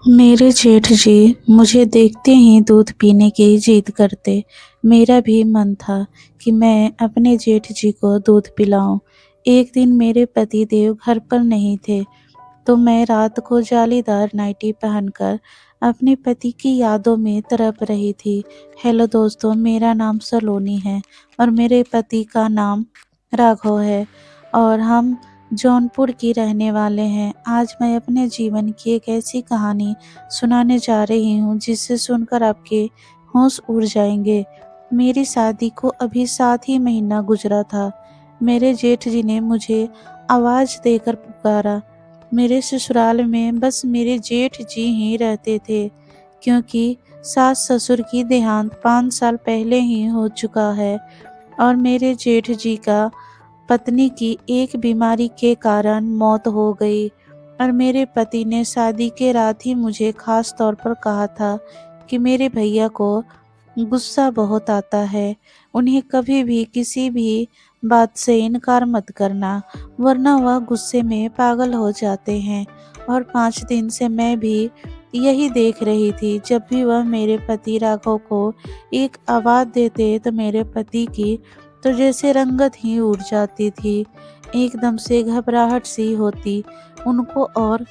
मेरे जेठ जी मुझे देखते ही दूध पीने की जिद करते। मेरा भी मन था कि मैं अपने जेठ जी को दूध पिलाऊं। एक दिन मेरे पतिदेव घर पर नहीं थे, तो मैं रात को जालीदार नाइटी पहनकर अपने पति की यादों में तड़प रही थी। हेलो दोस्तों, मेरा नाम सलोनी है और मेरे पति का नाम राघव है और हम जौनपुर की रहने वाले हैं। आज मैं अपने जीवन की एक ऐसी कहानी सुनाने जा रही हूँ जिसे सुनकर आपके होश उड़ जाएंगे। मेरी शादी को अभी 7 ही महीना गुजरा था। मेरे जेठ जी ने मुझे आवाज़ देकर पुकारा। मेरे ससुराल में बस मेरे जेठ जी ही रहते थे, क्योंकि सास ससुर की देहांत 5 साल पहले ही हो चुका है और मेरे जेठ जी का पत्नी की एक बीमारी के कारण मौत हो गई। और मेरे पति ने शादी के रात ही मुझे खास तौर पर कहा था कि मेरे भैया को गुस्सा बहुत आता है, उन्हें कभी भी किसी भी बात से इनकार मत करना, वरना वह गुस्से में पागल हो जाते हैं। और 5 दिन से मैं भी यही देख रही थी। जब भी वह मेरे पति राघव को एक आवाज़ देते तो मेरे पति की तो जैसे रंगत ही उड़ जाती थी, एकदम से घबराहट सी होती उनको और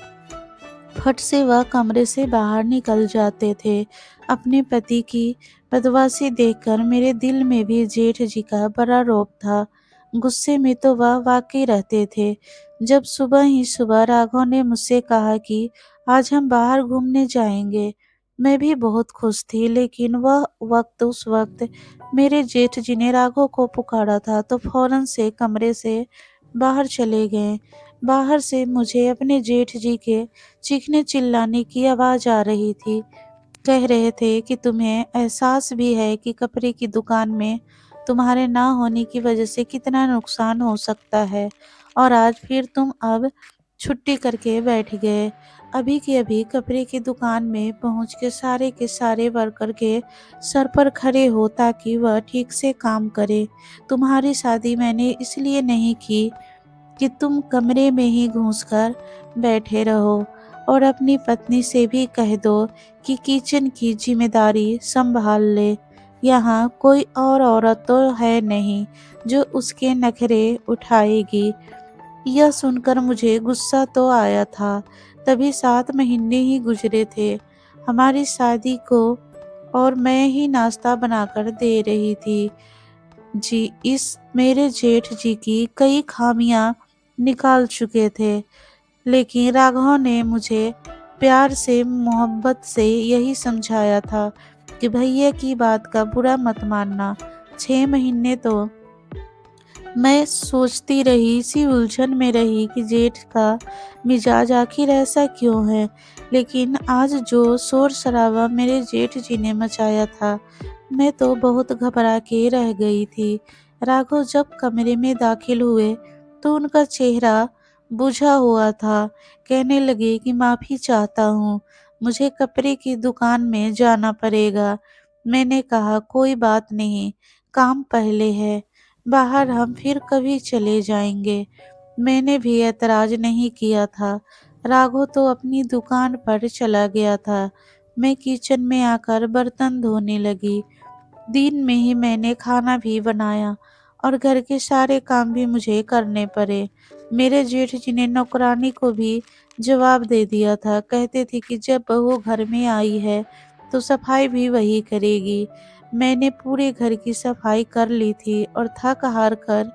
फट से वह कमरे से बाहर निकल जाते थे। अपने पति की बदमाशी देखकर मेरे दिल में भी जेठ जी का बड़ा रौब था। गुस्से में तो वह वाकई रहते थे। जब सुबह ही सुबह राघव ने मुझसे कहा कि आज हम बाहर घूमने जाएंगे, मैं भी बहुत खुश थी। लेकिन वह उस वक्त मेरे जेठ जी ने राघव को पुकारा था तो फौरन से कमरे से बाहर चले गए। बाहर से मुझे अपने जेठ जी के चीखने चिल्लाने की आवाज़ आ रही थी। कह रहे थे कि तुम्हें एहसास भी है कि कपड़े की दुकान में तुम्हारे ना होने की वजह से कितना नुकसान हो सकता है, और आज फिर तुम अब छुट्टी करके बैठ गए। अभी के अभी कपड़े की दुकान में पहुंच के सारे वर्कर के सर पर खड़े हो ताकि वह ठीक से काम करे। तुम्हारी शादी मैंने इसलिए नहीं की कि तुम कमरे में ही घुसकर बैठे रहो, और अपनी पत्नी से भी कह दो कि किचन की जिम्मेदारी संभाल ले। यहाँ कोई और औरत तो है नहीं जो उसके नखरे उठाएगी। यह सुनकर मुझे गुस्सा तो आया था। तभी 7 महीने ही गुजरे थे हमारी शादी को, और मैं ही नाश्ता बनाकर दे रही थी। जी, इस मेरे जेठ जी की कई खामियां निकाल चुके थे, लेकिन राघव ने मुझे प्यार से मोहब्बत से यही समझाया था कि भैया की बात का बुरा मत मानना। 6 महीने तो मैं सोचती रही, इसी उलझन में रही कि जेठ का मिजाज आखिर ऐसा क्यों है। लेकिन आज जो शोर शराबा मेरे जेठ जी ने मचाया था, मैं तो बहुत घबरा के रह गई थी। राघव जब कमरे में दाखिल हुए तो उनका चेहरा बुझा हुआ था। कहने लगे कि माफ़ी चाहता हूँ, मुझे कपड़े की दुकान में जाना पड़ेगा। मैंने कहा कोई बात नहीं, काम पहले है, बाहर हम फिर कभी चले जाएंगे। मैंने भी ऐतराज नहीं किया था। राघव तो अपनी दुकान पर चला गया था। मैं किचन में आकर बर्तन धोने लगी। दिन में ही मैंने खाना भी बनाया और घर के सारे काम भी मुझे करने पड़े। मेरे जेठ जी ने नौकरानी को भी जवाब दे दिया था। कहते थे कि जब बहू घर में आई है तो सफाई भी वही करेगी। मैंने पूरे घर की सफाई कर ली थी और थक हार कर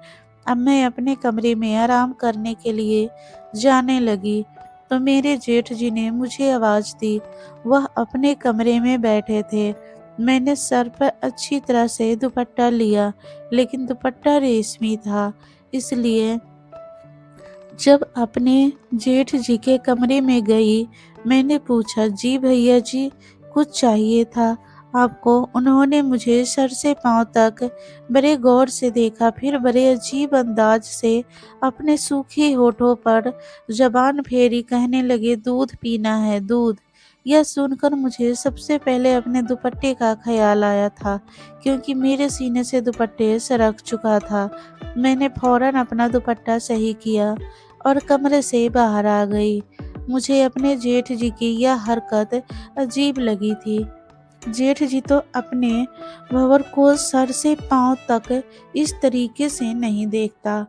अब मैं अपने कमरे में आराम करने के लिए जाने लगी तो मेरे जेठ जी ने मुझे आवाज़ दी। वह अपने कमरे में बैठे थे। मैंने सर पर अच्छी तरह से दुपट्टा लिया, लेकिन दुपट्टा रेशमी था, इसलिए जब अपने जेठ जी के कमरे में गई, मैंने पूछा, जी भैया जी, कुछ चाहिए था आपको? उन्होंने मुझे सर से पांव तक बड़े गौर से देखा, फिर बड़े अजीब अंदाज से अपने सूखे होठों पर जबान फेरी, कहने लगे, दूध पीना है, दूध। यह सुनकर मुझे सबसे पहले अपने दुपट्टे का ख्याल आया था, क्योंकि मेरे सीने से दुपट्टे सरक चुका था। मैंने फौरन अपना दुपट्टा सही किया और कमरे से बाहर आ गई। मुझे अपने जेठ जी की यह हरकत अजीब लगी थी। जेठ जी तो अपने भंवर को सर से पांव तक इस तरीके से नहीं देखता।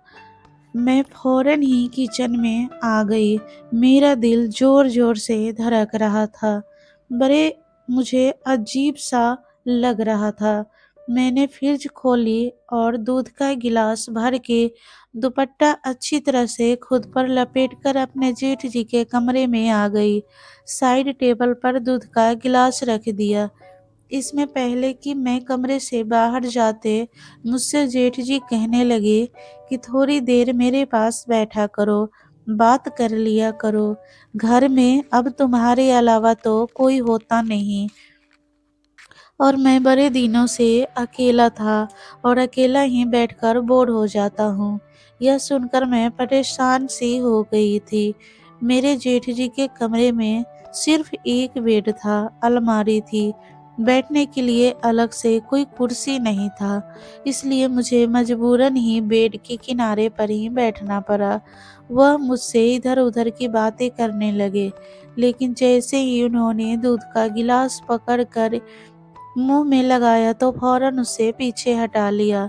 मैं फौरन ही किचन में आ गई। मेरा दिल जोर जोर से धड़क रहा था। बड़े मुझे अजीब सा लग रहा था। मैंने फ्रिज खोली और दूध का गिलास भर के दुपट्टा अच्छी तरह से खुद पर लपेटकर अपने जेठ जी के कमरे में आ गई। साइड टेबल पर दूध का गिलास रख दिया। इसमें पहले कि मैं कमरे से बाहर जाते मुझसे जेठ जी कहने लगे कि थोड़ी देर मेरे पास बैठा करो, बात कर लिया करो। घर में अब तुम्हारे अलावा तो कोई होता नहीं और मैं बड़े दिनों से अकेला था और अकेला ही बैठकर बोर हो जाता हूँ। यह सुनकर मैं परेशान सी हो गई थी। मेरे जेठ जी के कमरे में सिर्फ एक बेड था, अलमारी थी, बैठने के लिए अलग से कोई कुर्सी नहीं था, इसलिए मुझे मजबूरन ही बेड के किनारे पर ही बैठना पड़ा। वह मुझसे इधर उधर की बातें करने लगे, लेकिन जैसे ही उन्होंने दूध का गिलास पकड़कर मुंह में लगाया तो फौरन उसे पीछे हटा लिया।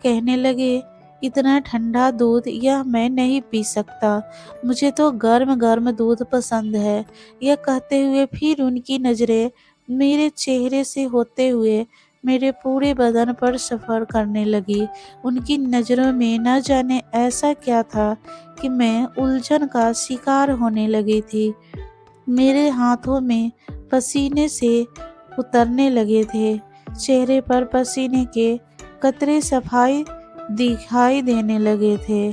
कहने लगे, इतना ठंडा दूध यह मैं नहीं पी सकता, मुझे तो गर्म गर्म दूध पसंद है। यह कहते हुए फिर उनकी नजरें मेरे चेहरे से होते हुए मेरे पूरे बदन पर सफर करने लगी। उनकी नजरों में न जाने ऐसा क्या था कि मैं उलझन का शिकार होने लगी थी। मेरे हाथों में पसीने से उतरने लगे थे। चेहरे पर पसीने के कतरे सफाई दिखाई देने लगे थे,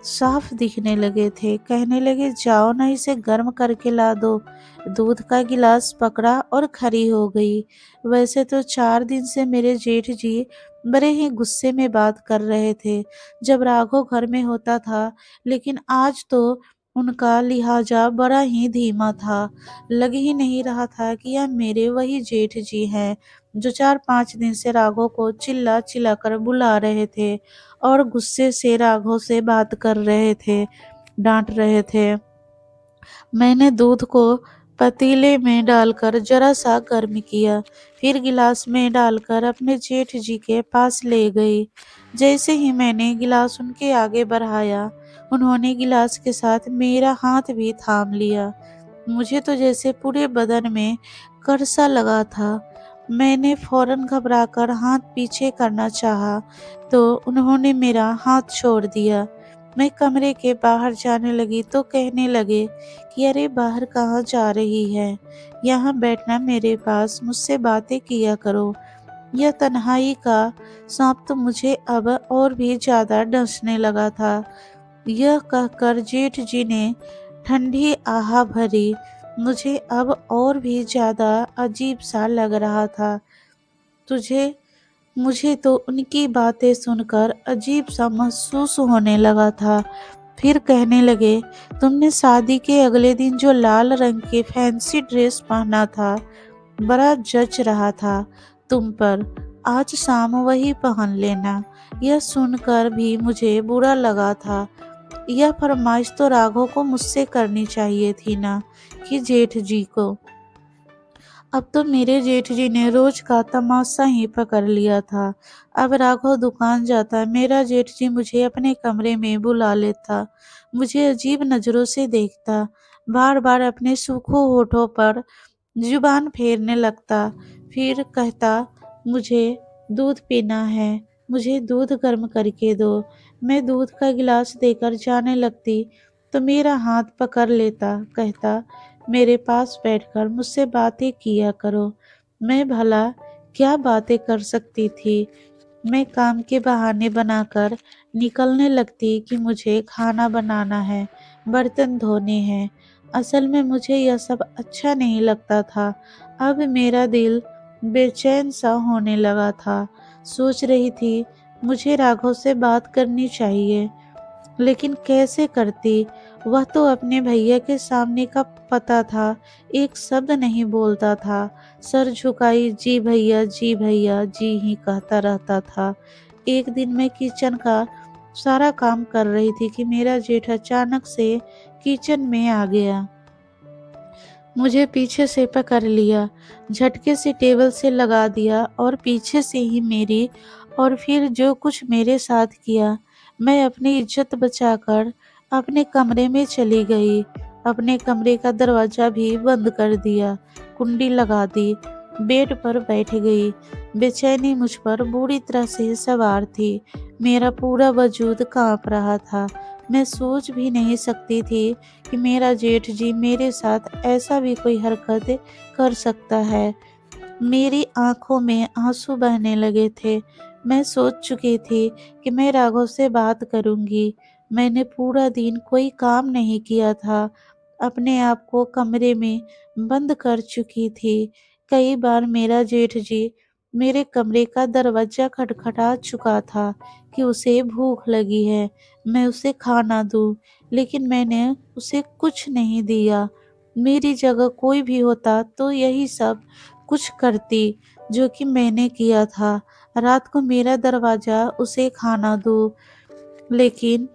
साफ दिखने लगे थे। कहने लगे, जाओ ना इसे गर्म करके ला दो। दूध का गिलास पकड़ा और खड़ी हो गई। वैसे तो 4 दिन से मेरे जेठ जी बड़े ही गुस्से में बात कर रहे थे जब राघव घर में होता था, लेकिन आज तो उनका लिहाजा बड़ा ही धीमा था। लग ही नहीं रहा था कि यह मेरे वही जेठ जी हैं जो 4-5 दिन से राघव को चिल्ला चिल्ला कर बुला रहे थे और गुस्से से राघव से बात कर रहे थे, डांट रहे थे। मैंने दूध को पतीले में डालकर जरा सा गर्म किया, फिर गिलास में डालकर अपने जेठ जी के पास ले गई। जैसे ही मैंने गिलास उनके आगे बढ़ाया, उन्होंने गिलास के साथ मेरा हाथ भी थाम लिया। मुझे तो जैसे पूरे बदन में करसा लगा था। मैंने फौरन घबराकर हाथ पीछे करना चाहा, तो उन्होंने मेरा हाथ छोड़ दिया। मैं कमरे के बाहर जाने लगी तो कहने लगे कि अरे बाहर कहाँ जा रही है, यहाँ बैठना मेरे पास, मुझसे बातें किया करो। यह तन्हाई का सांप तो मुझे अब और भी ज्यादा डसने लगा था। यह कहकर जेठ जी ने ठंडी आह भरी। मुझे अब और भी ज्यादा अजीब सा लग रहा था। तुझे मुझे तो उनकी बातें सुनकर अजीब सा महसूस होने लगा था। फिर कहने लगे, तुमने शादी के अगले दिन जो लाल रंग की फैंसी ड्रेस पहना था, बड़ा जच रहा था तुम पर। आज शाम वही पहन लेना। यह सुनकर भी मुझे बुरा लगा था। यह फरमाइश तो राघव को मुझसे करनी चाहिए थी ना, कि जेठ जी को। अब तो मेरे जेठ जी ने रोज का तमाशा ही पकड़ लिया था। अब राघव दुकान जाता, मेरा जेठ जी मुझे अपने कमरे में बुला लेता, मुझे अजीब नजरों से देखता, बार बार अपने सूखों होठों पर जुबान फेरने लगता, फिर कहता, मुझे दूध पीना है, मुझे दूध गर्म करके दो। मैं दूध का गिलास देकर जाने लगती तो मेरा हाथ पकड़ लेता, कहता, मेरे पास बैठकर मुझसे बातें किया करो। मैं भला क्या बातें कर सकती थी। मैं काम के बहाने बनाकर निकलने लगती कि मुझे खाना बनाना है, बर्तन धोने हैं। असल में मुझे यह सब अच्छा नहीं लगता था। अब मेरा दिल बेचैन सा होने लगा था। सोच रही थी मुझे राघव से बात करनी चाहिए, लेकिन कैसे करती। वह तो अपने भैया के सामने का पता था, एक शब्द नहीं बोलता था, सर झुकाई जी भैया जी भैया जी ही कहता रहता था। एक दिन मैं किचन का सारा काम कर रही थी कि मेरा जेठ अचानक से किचन में आ गया। मुझे पीछे से पकड़ लिया, झटके से टेबल से लगा दिया और पीछे से ही मेरी और फिर जो कुछ मेरे साथ किया, मैं अपनी इज्जत बचाकर अपने कमरे में चली गई। अपने कमरे का दरवाज़ा भी बंद कर दिया, कुंडी लगा दी, बेड पर बैठ गई। बेचैनी मुझ पर बुरी तरह से सवार थी। मेरा पूरा वजूद काँप रहा था। मैं सोच भी नहीं सकती थी कि मेरा जेठ जी मेरे साथ ऐसा भी कोई हरकत कर सकता है। मेरी आँखों में आँसू बहने लगे थे। मैं सोच चुकी थी कि मैं राघव से बात करूँगी। मैंने पूरा दिन कोई काम नहीं किया था। अपने आप को कमरे में बंद कर चुकी थी। कई बार मेरा जेठ जी मेरे कमरे का दरवाज़ा खटखटा चुका था कि उसे भूख लगी है, मैं उसे खाना दूँ, लेकिन मैंने उसे कुछ नहीं दिया। मेरी जगह कोई भी होता तो यही सब कुछ करती जो कि मैंने किया था। रात को मेरा दरवाज़ा उसे खाना दूँ, लेकिन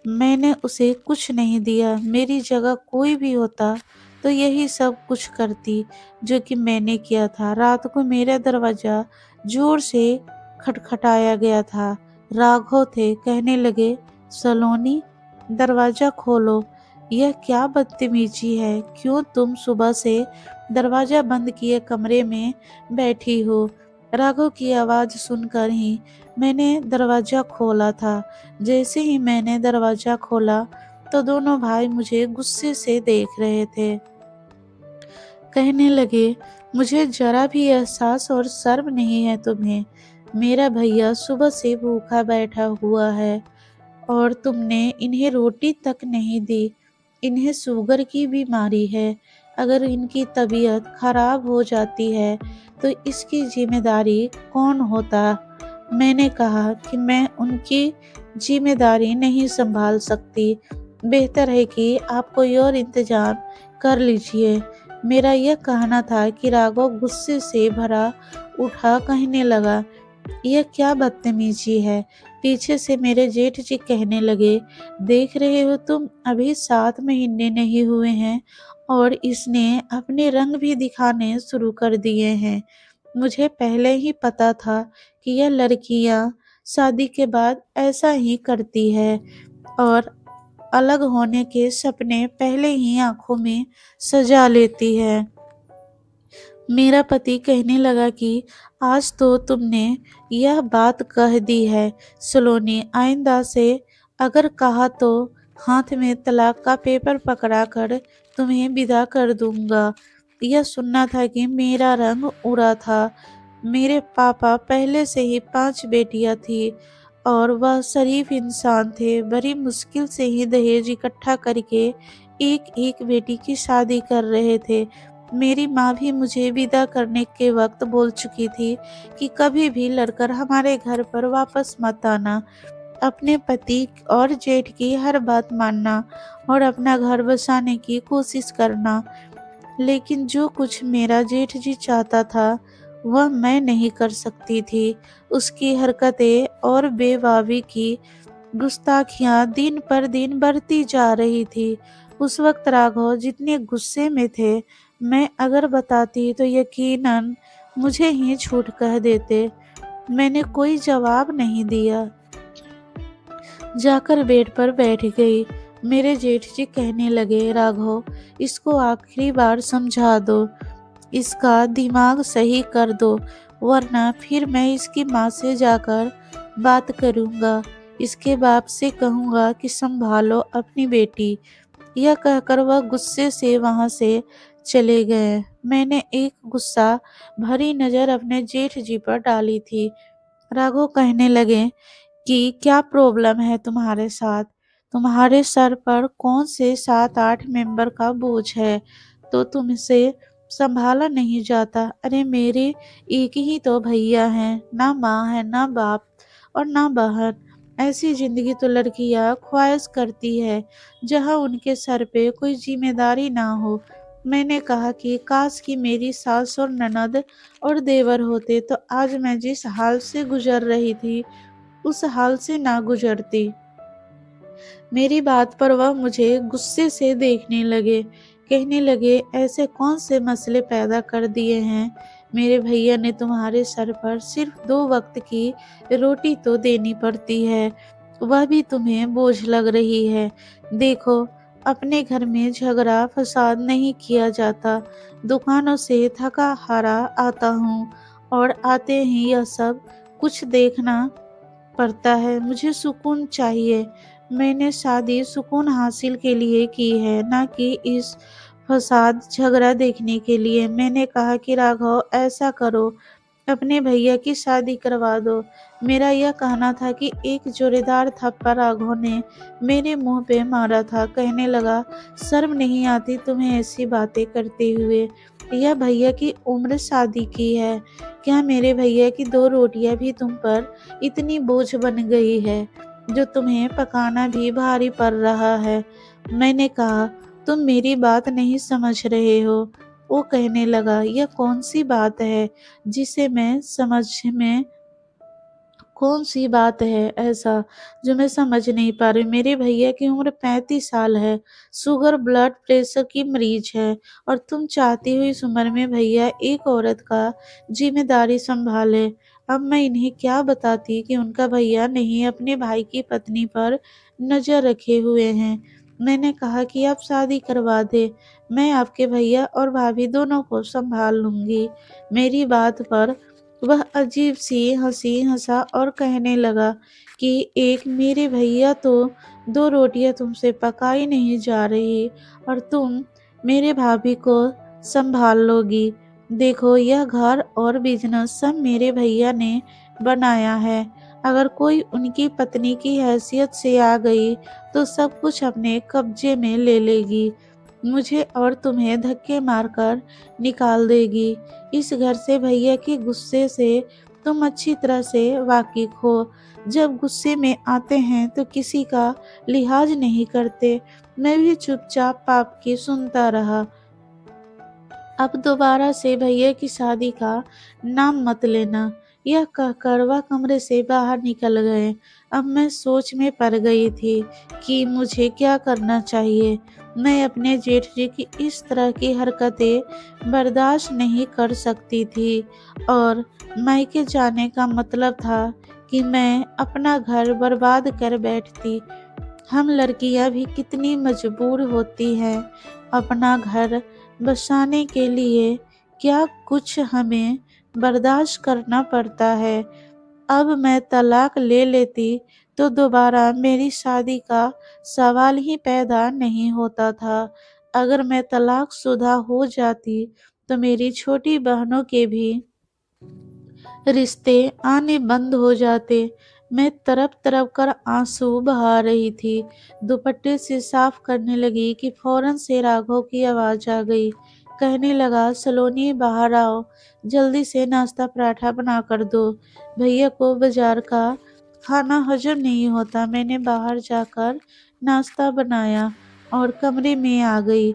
मैंने उसे कुछ नहीं दिया। मेरी जगह कोई भी होता तो यही सब कुछ करती जो कि मैंने किया था। रात को मेरा दरवाज़ा ज़ोर से खटखटाया गया था। राघव थे, कहने लगे, सलोनी दरवाज़ा खोलो। यह क्या बदतमीजी है? क्यों तुम सुबह से दरवाज़ा बंद किए कमरे में बैठी हो? राघव की आवाज़ सुनकर ही मैंने दरवाज़ा खोला था। जैसे ही मैंने दरवाज़ा खोला तो दोनों भाई मुझे गुस्से से देख रहे थे। कहने लगे, मुझे ज़रा भी एहसास और शर्म नहीं है तुम्हें। मेरा भैया सुबह से भूखा बैठा हुआ है और तुमने इन्हें रोटी तक नहीं दी। इन्हें शुगर की बीमारी है। अगर इनकी तबीयत खराब हो जाती है तो इसकी जिम्मेदारी कौन होता? मैंने कहा कि मैं उनकी जिम्मेदारी नहीं संभाल सकती। बेहतर है कि आप कोई और इंतजाम कर लीजिए। मेरा यह कहना था कि राघव गुस्से से भरा उठा कहने लगा, यह क्या बदतमीजी है? पीछे से मेरे जेठ जी कहने लगे, देख रहे हो तुम, अभी 7 महीने नहीं हुए हैं और इसने अपने रंग भी दिखाने शुरू कर दिए हैं। मुझे पहले ही पता था कि यह लड़कियां शादी के बाद ऐसा ही करती है और अलग होने के सपने पहले ही आंखों में सजा लेती है। मेरा पति कहने लगा कि आज तो तुमने यह बात कह दी है सलोनी, आइंदा से अगर कहा तो हाथ में तलाक का पेपर पकड़ाकर तुम्हें विदा कर दूंगा। यह सुनना था कि मेरा रंग उड़ा था। मेरे पापा पहले से ही 5 बेटियां थी और वह शरीफ इंसान थे। बड़ी मुश्किल से ही दहेज इकट्ठा करके एक एक बेटी की शादी कर रहे थे। मेरी माँ भी मुझे विदा करने के वक्त बोल चुकी थी कि कभी भी लड़कर हमारे घर पर वापस मत आना। अपने पति और जेठ की हर बात मानना और अपना घर बसाने की कोशिश करना। लेकिन जो कुछ मेरा जेठ जी चाहता था वह मैं नहीं कर सकती थी। उसकी हरकतें और बेवावी की गुस्ताखियां दिन पर दिन बढ़ती जा रही थी। उस वक्त राघव जितने गुस्से में थे, मैं अगर बताती तो यकीनन मुझे ही झूठ कह देते। मैंने कोई जवाब नहीं दिया, जाकर बेड पर बैठ गई। मेरे जेठ जी कहने लगे, राघव इसको आखिरी बार समझा दो, इसका दिमाग सही कर दो, वरना फिर मैं इसकी माँ से जाकर बात करूँगा। इसके बाप से कहूँगा कि संभालो अपनी बेटी। यह कहकर वह गुस्से से वहाँ से चले गए। मैंने एक गुस्सा भरी नज़र अपने जेठ जी पर डाली थी। राघव कहने लगे कि क्या प्रॉब्लम है तुम्हारे साथ? तुम्हारे सर पर कौन से 7-8 मेंबर का बोझ है तो तुमसे संभाला नहीं जाता? अरे मेरे एक ही तो भैया हैं, ना माँ है, ना बाप और ना बहन। ऐसी जिंदगी तो लड़कियां ख्वाहिश करती है जहाँ उनके सर पे कोई जिम्मेदारी ना हो। मैंने कहा कि काश कि मेरी सास और ननद और देवर होते तो आज मैं जिस हाल से गुजर रही थी उस हाल से ना गुजरती। मेरी बात पर वह मुझे गुस्से से देखने लगे। कहने लगे, ऐसे कौन से मसले पैदा कर दिए हैं? मेरे भैया ने तुम्हारे सर पर सिर्फ 2 वक्त की रोटी तो देनी पड़ती है, वह भी तुम्हें बोझ लग रही है। देखो, अपने घर में झगड़ा फसाद नहीं किया जाता। दुकानों से थका हारा आता हूँ और आते ही यह सब कुछ देखना पड़ता है। मुझे सुकून चाहिए। मैंने शादी सुकून हासिल के लिए की है, ना कि इस फसाद झगड़ा देखने के लिए। मैंने कहा कि राघव, ऐसा करो, अपने भैया की शादी करवा दो। मेरा यह कहना था कि एक जोरदार थप्पड़ राघव ने मेरे मुंह पे मारा था। कहने लगा, शर्म नहीं आती तुम्हें ऐसी बातें करते हुए? यह भैया की उम्र शादी की है। क्या मेरे भैया की 2 रोटियां भी तुम पर इतनी बोझ बन गई है, जो तुम्हें पकाना भी भारी पड़ रहा है? मैंने कहा, तुम मेरी बात नहीं समझ रहे हो। वो कहने लगा, यह कौन सी बात है जिसे मैं समझ में कौन सी बात है ऐसा जो मैं समझ नहीं पा रही? मेरे भैया की उम्र 35 साल है, शुगर ब्लड प्रेशर की मरीज है, और तुम चाहती हो इस उम्र में भैया एक औरत का जिम्मेदारी संभाले। अब मैं इन्हें क्या बताती कि उनका भैया नहीं अपने भाई की पत्नी पर नजर रखे हुए हैं। मैंने कहा कि आप शादी करवा दे, मैं आपके भैया और भाभी दोनों को संभाल लूंगी। मेरी बात पर वह अजीब सी हंसी हंसा और कहने लगा कि एक मेरे भैया तो 2 रोटियां तुमसे पकाई नहीं जा रही, और तुम मेरे भाभी को संभाल लोगी। देखो, यह घर और बिजनेस सब मेरे भैया ने बनाया है। अगर कोई उनकी पत्नी की हैसियत से आ गई तो सब कुछ अपने कब्जे में ले लेगी, मुझे और तुम्हें धक्के मारकर निकाल देगी। इस घर से भैया के गुस्से से तुम अच्छी तरह से वाकिफ हो। जब गुस्से में आते हैं तो किसी का लिहाज नहीं करते। मैं भी चुपचाप पाप की सुनता रहा। अब दोबारा से भैया की शादी का नाम मत लेना, यह कहकर वह कमरे से बाहर निकल गए। अब मैं सोच में पड़ गई थी कि मुझे क्या करना चाहिए। मैं अपने जेठ जी की इस तरह की हरकतें बर्दाश्त नहीं कर सकती थी, और मायके जाने का मतलब था कि मैं अपना घर बर्बाद कर बैठती। हम लड़कियां भी कितनी मजबूर होती हैं अपना घर बसाने के लिए, क्या कुछ हमें बर्दाश्त करना पड़ता है। अब मैं तलाक ले लेती तो दोबारा मेरी शादी का सवाल ही पैदा नहीं होता था। अगर मैं तलाकशुदा हो जाती तो मेरी छोटी बहनों के भी रिश्ते आने बंद हो जाते। मैं तड़प तड़प कर आंसू बहा रही थी। दुपट्टे से साफ करने लगी कि फौरन से राघव की आवाज आ गई। कहने लगा, सलोनी बाहर आओ, जल्दी से नाश्ता पराठा बना कर दो। भैया को बाजार का खाना हजम नहीं होता। मैंने बाहर जाकर नाश्ता बनाया और कमरे में आ गई।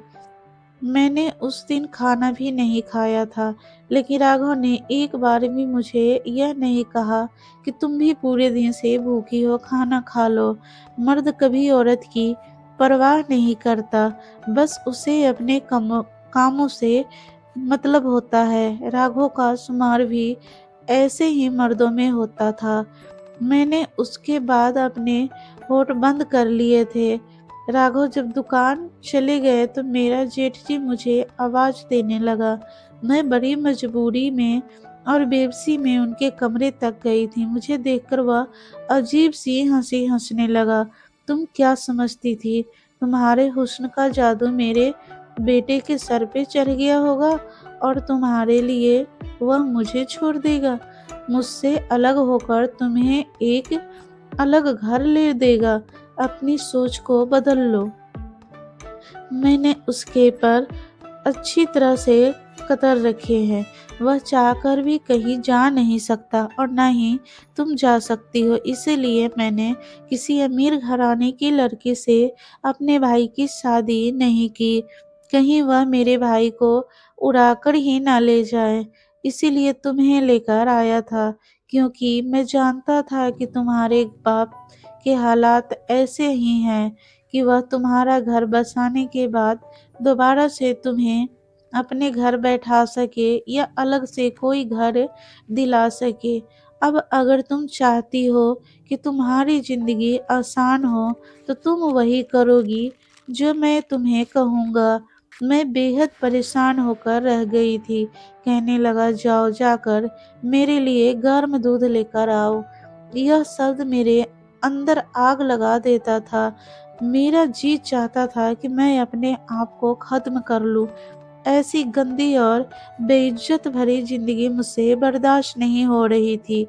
मैंने उस दिन खाना भी नहीं खाया था, लेकिन राघव ने एक बार भी मुझे यह नहीं कहा कि तुम भी पूरे दिन से भूखी हो, खाना खा लो। मर्द कभी औरत की परवाह नहीं करता, बस उसे अपने कामों से मतलब होता है। राघव का शुमार भी ऐसे ही मर्दों में होता था। मैंने उसके बाद अपने होठ बंद कर लिए थे। राघव जब दुकान चले गए तो मेरा जेठ जी मुझे आवाज देने लगा। मैं बड़ी मजबूरी में और बेबसी में उनके कमरे तक गई थी। मुझे देखकर वह अजीब सी हंसी हंसने लगा। तुम क्या समझती थी तुम्हारे हुस्न का जादू मेरे बेटे के सर पे चढ़ गया होगा और तुम्हारे लिए वह मुझे छोड़ देगा, मुझसे अलग होकर तुम्हें एक अलग घर ले देगा। अपनी सोच को बदल लो। मैंने उसके पर अच्छी तरह से कतर रखे हैं। वह चाहकर भी कहीं जा नहीं सकता और ना ही तुम जा सकती हो। इसीलिए मैंने किसी अमीर घराने की लड़की से अपने भाई की शादी नहीं की, कहीं वह मेरे भाई को उड़ाकर ही ना ले जाए। इसीलिए तुम्हें लेकर आया था, क्योंकि मैं जानता था कि तुम्हारे बाप के हालात ऐसे ही हैं कि वह तुम्हारा घर बसाने के बाद दोबारा से तुम्हें अपने घर बैठा सके या अलग से कोई घर दिला सके। अब अगर तुम चाहती हो कि तुम्हारी ज़िंदगी आसान हो तो तुम वही करोगी जो मैं तुम्हें कहूँगा। मैं बेहद परेशान होकर रह गई थी। कहने लगा, जाओ जाकर मेरे लिए गर्म दूध लेकर आओ। यह शब्द मेरे अंदर आग लगा देता था। मेरा जी चाहता था कि मैं अपने आप को खत्म कर लूं। ऐसी गंदी और बेइज्जत भरी जिंदगी मुझसे बर्दाश्त नहीं हो रही थी।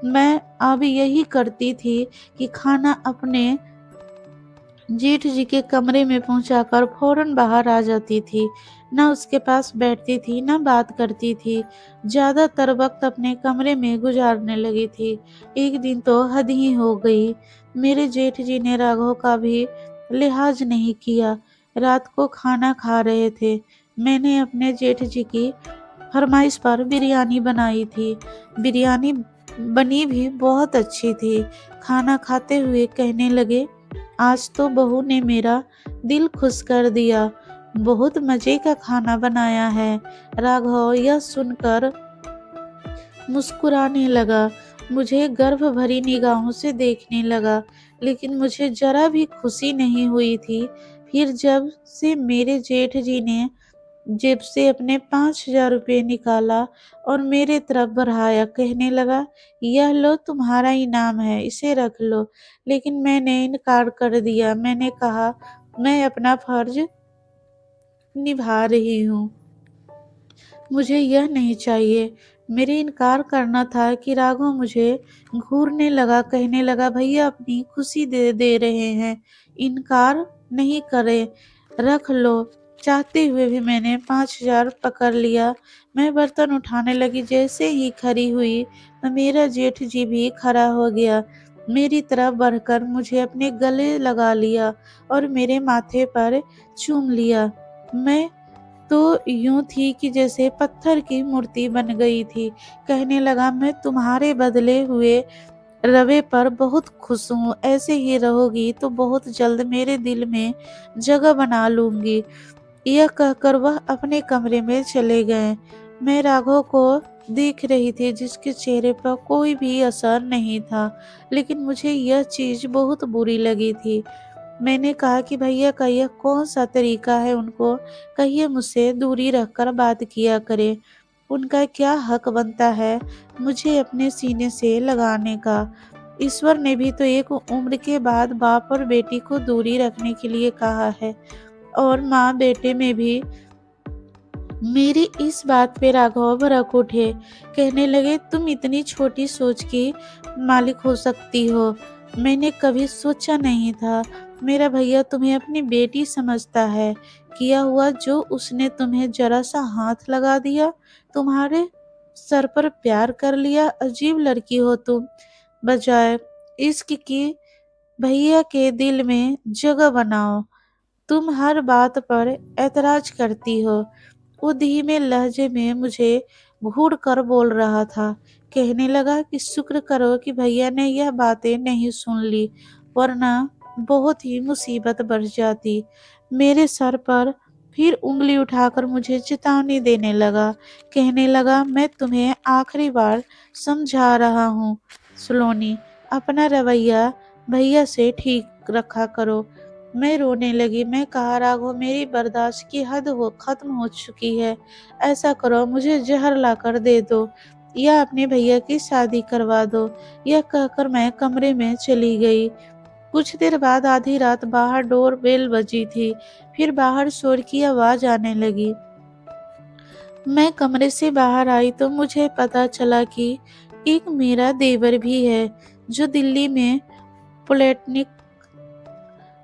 मैं अब यही करती थी कि खाना अपने जेठ जी के कमरे में पहुंचाकर फौरन बाहर आ जाती थी। न उसके पास बैठती थी, न बात करती थी। ज्यादातर वक्त अपने कमरे में गुजारने लगी थी। एक दिन तो हद ही हो गई। मेरे जेठ जी ने राघव का भी लिहाज नहीं किया। रात को खाना खा रहे थे। मैंने अपने जेठ जी की फरमाइश पर बिरयानी बनाई थी। बिरयानी बनी भी बहुत अच्छी थी। खाना खाते हुए कहने लगे, आज तो बहू ने मेरा दिल खुश कर दिया। बहुत मजे का खाना बनाया है। राघव यह सुनकर मुस्कुराने लगा। मुझे गर्व भरी निगाहों से देखने लगा, लेकिन मुझे जरा भी खुशी नहीं हुई थी। फिर जब से मेरे जेठ जी ने जेब से अपने 5,000 रुपये निकाला और मेरे तरफ बढ़ाया, कहने लगा, यह लो तुम्हारा इनाम है, इसे रख लो। लेकिन मैंने इनकार कर दिया। मैंने कहा, मैं अपना फर्ज निभा रही हूँ, मुझे यह नहीं चाहिए। मेरे इनकार करना था कि राघव मुझे घूरने लगा। कहने लगा, भैया अपनी खुशी दे दे रहे हैं, इनकार नहीं करे, रख लो। चाहते हुए भी मैंने 5,000 पकड़ लिया। मैं बर्तन उठाने लगी। जैसे ही खड़ी हुई तो मेरा जेठ जी भी खड़ा हो गया। मेरी तरफ बढ़कर मुझे अपने गले लगा लिया और मेरे माथे पर चूम लिया। मैं तो यूं थी कि जैसे पत्थर की मूर्ति बन गई थी। कहने लगा, मैं तुम्हारे बदले हुए रवे पर बहुत खुश हूँ। ऐसे ही रहोगी तो बहुत जल्द मेरे दिल में जगह बना लूंगी। यह कहकर वह अपने कमरे में चले गए। मैं राघव को देख रही थी, जिसके चेहरे पर कोई भी असर नहीं था, लेकिन मुझे यह चीज बहुत बुरी लगी थी। मैंने कहा कि भैया का यह कौन सा तरीका है, उनको कहिए मुझसे दूरी रखकर बात किया करे। उनका क्या हक बनता है मुझे अपने सीने से लगाने का। ईश्वर ने भी तो एक उम्र के बाद बाप और बेटी को दूरी रखने के लिए कहा है, और माँ बेटे में भी। मेरी इस बात पे राघव भड़क उठे। कहने लगे, तुम इतनी छोटी सोच की मालिक हो सकती हो, मैंने कभी सोचा नहीं था। मेरा भैया तुम्हें अपनी बेटी समझता है। किया हुआ जो उसने तुम्हें जरा सा हाथ लगा दिया, तुम्हारे सर पर प्यार कर लिया। अजीब लड़की हो तुम। बजाय इश्क की भैया के दिल में जगह बनाओ, तुम हर बात पर ऐतराज करती हो। वो धीमे लहजे में मुझे घूर कर बोल रहा था। कहने लगा कि शुक्र करो कि भैया ने यह बातें नहीं सुन ली, वरना बहुत ही मुसीबत बढ़ जाती। मेरे सर पर फिर उंगली उठाकर मुझे चेतावनी देने लगा। कहने लगा, मैं तुम्हें आखिरी बार समझा रहा हूँ सलोनी, अपना रवैया भैया से ठीक रखा करो। मैं रोने लगी। मैं कहा, राघव मेरी बर्दाश्त की हद खत्म हो चुकी है। ऐसा करो, मुझे जहर लाकर दे दो या अपने भैया की शादी करवा दो। यह कहकर मैं कमरे में चली गई। कुछ देर बाद आधी रात बाहर डोर बेल बजी थी। फिर बाहर शोर की आवाज आने लगी। मैं कमरे से बाहर आई तो मुझे पता चला कि एक मेरा देवर भी है, जो दिल्ली में पॉलिटेक्निक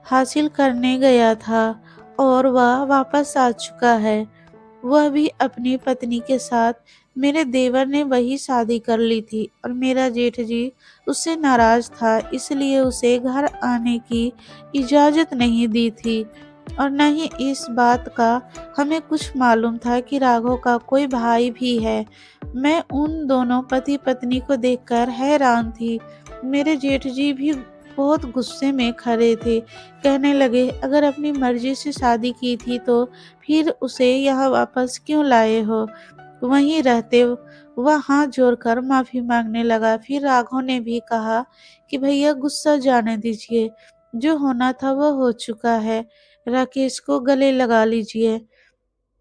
हासिल करने गया था और वह वापस आ चुका है। वह भी अपनी पत्नी के साथ। मेरे देवर ने वही शादी कर ली थी और मेरा जेठ जी उससे नाराज था, इसलिए उसे घर आने की इजाजत नहीं दी थी। और न ही इस बात का हमें कुछ मालूम था कि राघव का कोई भाई भी है। मैं उन दोनों पति पत्नी को देखकर हैरान थी। मेरे जेठ जी भी बहुत गुस्से में खड़े थे। कहने लगे, अगर अपनी मर्जी से शादी की थी तो फिर उसे यहाँ वापस क्यों लाए हो? वहीं रहते वह हाथ जोड़कर माफी मांगने लगा। फिर राघव ने भी कहा कि भैया गुस्सा जाने दीजिए, जो होना था वो हो चुका है, राकेश को गले लगा लीजिए।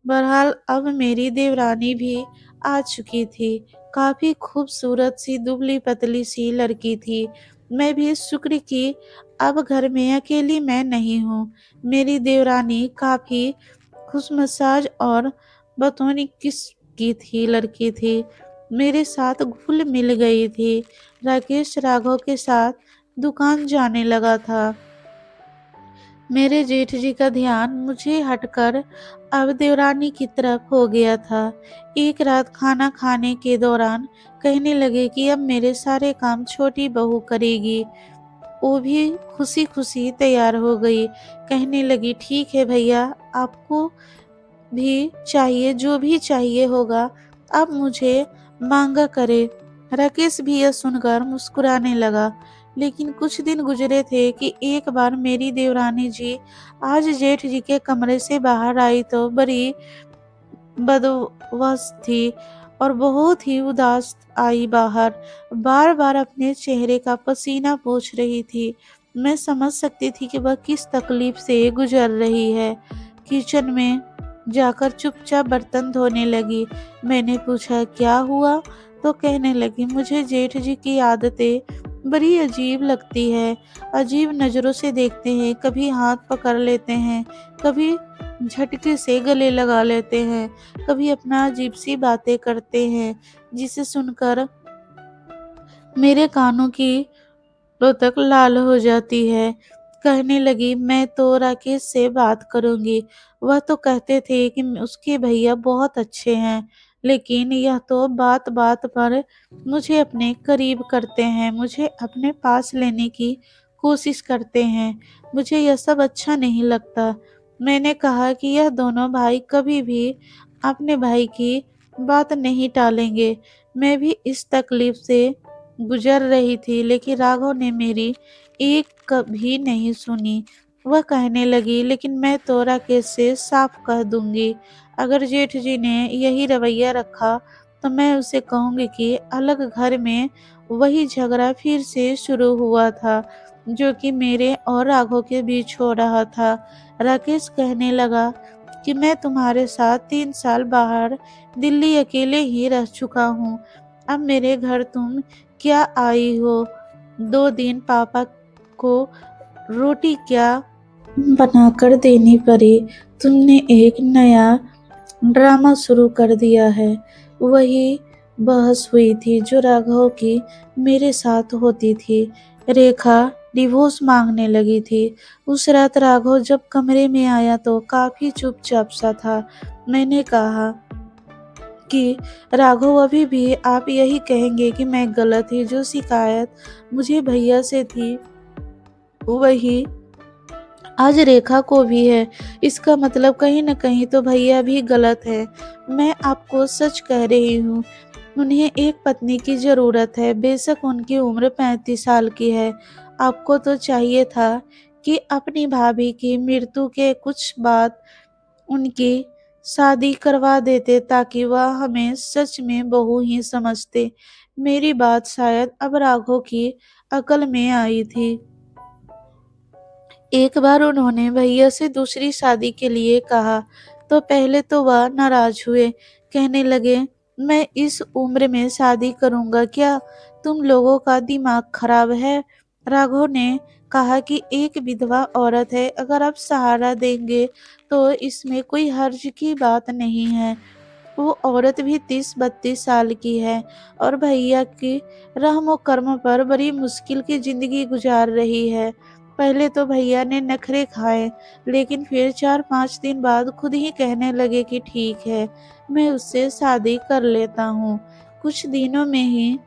बहरहाल अब मेरी देवरानी भी आ चुकी थी। काफी खूबसूरत सी दुबली पतली सी लड़की थी। मैं भी शुक्र की अब घर में अकेली मैं नहीं हूँ। मेरी देवरानी काफी खुशमिजाज और बतौनी की थी लड़की थी। मेरे साथ घुल मिल गई थी। राकेश राघव के साथ दुकान जाने लगा था। मेरे जेठ जी का ध्यान मुझे हटकर अब देवरानी की तरफ हो गया था। एक रात खाना खाने के दौरान कहने लगे कि अब मेरे सारे काम छोटी बहू करेगी। वो भी खुशी खुशी तैयार हो गई। कहने लगी, ठीक है भैया, आपको भी चाहिए जो भी चाहिए होगा अब मुझे मांगा करे। राकेश भी यह सुनकर मुस्कुराने लगा। लेकिन कुछ दिन गुजरे थे कि एक बार मेरी देवरानी जी आज जेठ जी के कमरे से बाहर आई तो बड़ी बदहवस थी और बहुत ही उदास आई बाहर। बार बार अपने चेहरे का पसीना पोंछ रही थी। मैं समझ सकती थी कि वह किस तकलीफ से गुजर रही है। किचन में जाकर चुपचाप बर्तन धोने लगी। मैंने पूछा, क्या हुआ? तो कहने लगी, मुझे जेठ जी की आदतें बड़ी अजीब लगती है। अजीब नज़रों से देखते हैं, कभी हाथ पकड़ लेते हैं, कभी झटके से गले लगा लेते हैं, कभी अपना अजीब सी बातें करते हैं, जिसे सुनकर मेरे कानों की रोतक लाल हो जाती है। कहने लगी, मैं तो राकेश से बात करूंगी। वह तो कहते थे कि उसके भैया बहुत अच्छे हैं, लेकिन यह तो बात बात पर मुझे अपने करीब करते हैं, मुझे अपने पास लेने की कोशिश करते हैं। मुझे यह सब अच्छा नहीं लगता। मैंने कहा कि यह दोनों भाई कभी भी अपने भाई की बात नहीं टालेंगे। मैं भी इस तकलीफ से गुजर रही थी, लेकिन राघव ने मेरी एक कभी नहीं सुनी। वह कहने लगी, लेकिन मैं तो राकेश से साफ कह दूंगी। अगर जेठ जी ने यही रवैया रखा तो मैं उसे कहूंगी कि अलग घर में वही झगड़ा फिर से शुरू हुआ था, जो कि मेरे और राघव के बीच हो रहा था। राकेश कहने लगा कि मैं तुम्हारे साथ 3 साल बाहर दिल्ली अकेले ही रह चुका हूँ। अब मेरे घर तुम क्या आई हो? 2 दिन पापा को रोटी क्या बनाकर देनी पड़ी। तुमने एक नया ड्रामा शुरू कर दिया है। वही बहस हुई थी जो राघव की मेरे साथ होती थी। रेखा डिवोर्स मांगने लगी थी। उस रात राघव जब कमरे में आया तो काफी चुपचाप सा था। मैंने कहा कि राघव, अभी भी आप यही कहेंगे कि मैं गलत थी? जो शिकायत मुझे भैया से थी वही आज रेखा को भी है। इसका मतलब कहीं न कहीं तो भैया भी गलत है। मैं आपको सच कह रही हूँ। उन्हें एक पत्नी की ज़रूरत है। बेशक उनकी उम्र 35 साल की है। आपको तो चाहिए था कि अपनी भाभी की मृत्यु के कुछ बाद उनकी शादी करवा देते, ताकि वह हमें सच में बहू ही समझते। मेरी बात शायद अब राघव की अकल में आई थी। एक बार उन्होंने भैया से दूसरी शादी के लिए कहा तो पहले तो वह नाराज हुए। कहने लगे, मैं इस उम्र में शादी करूंगा क्या? तुम लोगों का दिमाग खराब है। राघव ने कहा कि एक विधवा औरत है, अगर आप सहारा देंगे तो इसमें कोई हर्ज की बात नहीं है। वो औरत भी 30-32 साल की है और भैया की रहमो कर्म पर बड़ी मुश्किल की जिंदगी गुजार रही है। पहले तो भैया ने नखरे खाए, लेकिन फिर 4-5 दिन बाद खुद ही कहने लगे कि ठीक है, मैं उससे शादी कर लेता हूँ। कुछ दिनों में ही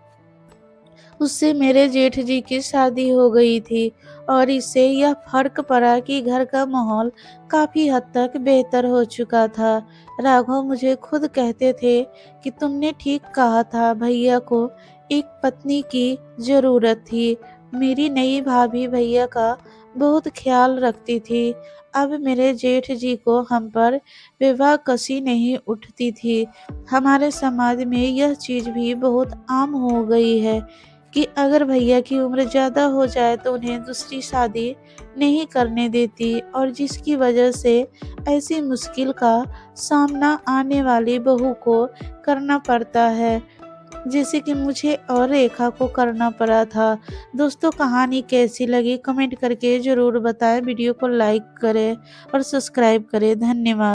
उससे मेरे जेठ जी की शादी हो गई थी और इससे यह फर्क पड़ा कि घर का माहौल काफी हद तक बेहतर हो चुका था। राघव मुझे खुद कहते थे कि तुमने ठीक कहा था, भैया को एक पत्नी की जरूरत थी। मेरी नई भाभी भैया का बहुत ख्याल रखती थी। अब मेरे जेठ जी को हम पर विवाह कसी नहीं उठती थी। हमारे समाज में यह चीज़ भी बहुत आम हो गई है कि अगर भैया की उम्र ज़्यादा हो जाए तो उन्हें दूसरी शादी नहीं करने देती, और जिसकी वजह से ऐसी मुश्किल का सामना आने वाली बहू को करना पड़ता है, जैसे कि मुझे और रेखा को करना पड़ा था। दोस्तों, कहानी कैसी लगी कमेंट करके ज़रूर बताएं। वीडियो को लाइक करें और सब्सक्राइब करें। धन्यवाद।